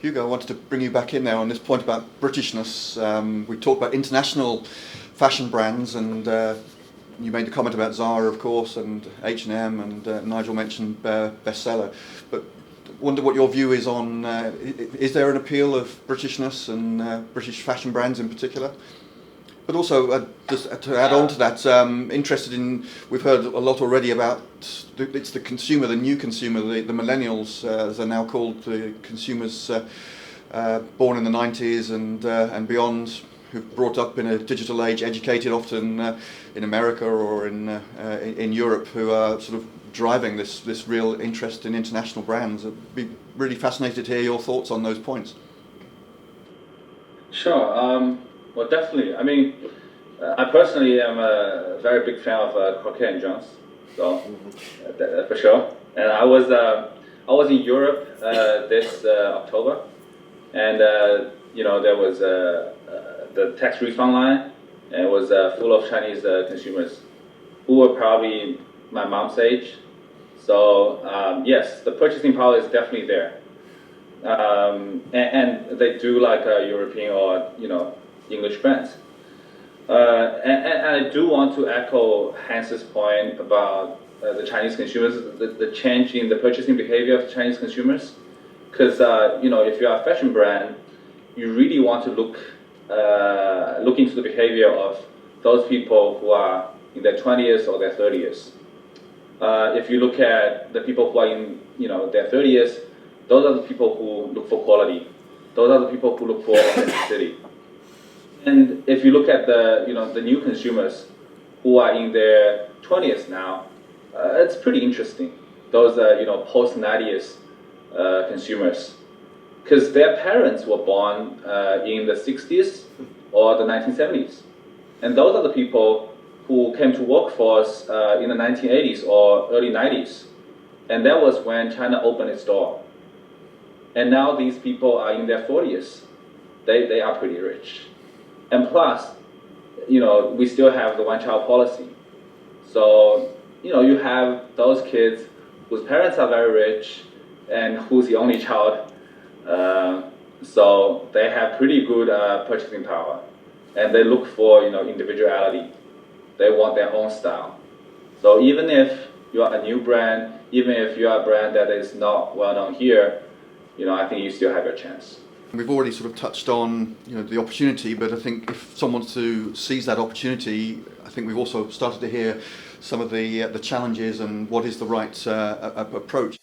Hugo, I wanted to bring you back in there on this point about Britishness. We talked about international fashion brands, and you made the comment about Zara, of course, and H&M, and Nigel mentioned bestseller. But wonder what your view is on, is there an appeal of Britishness and British fashion brands in particular? But also, just to add on to that, interested in, we've heard a lot already about, it's the consumer, the new consumer, the millennials, as they're now called, the consumers born in the 90s and beyond, who've brought up in a digital age, educated often in America or in Europe, who are sort of driving this real interest in international brands. I'd be really fascinated to hear your thoughts on those points. Sure. Well, definitely. I mean, I personally am a very big fan of Croquet and Jones, so for sure. And I was in Europe this October, and there was the tax refund line, and it was full of Chinese consumers who were probably my mom's age. So yes, the purchasing power is definitely there, and they do like European or English brands. And I do want to echo Hans's point about the Chinese consumers, the change in the purchasing behavior of Chinese consumers. Because if you are a fashion brand, you really want to look into the behavior of those people who are in their 20s or their 30s. If you look at the people who are in their 30s, those are the people who look for quality. Those are the people who look for authenticity. And if you look at the new consumers who are in their 20s now, it's pretty interesting. Those post 90s consumers, because their parents were born in the 60s or the 1970s, and those are the people who came to workforce in the 1980s or early 90s, and that was when China opened its door. And now these people are in their 40s. They are pretty rich. And plus, we still have the one-child policy. So, you have those kids whose parents are very rich and who's the only child. So they have pretty good purchasing power. And they look for, individuality. They want their own style. So even if you are a new brand, even if you are a brand that is not well known here, I think you still have your chance. We've already sort of touched on the opportunity, but I think if someone wants to seize that opportunity, I think we've also started to hear some of the challenges and what is the right approach.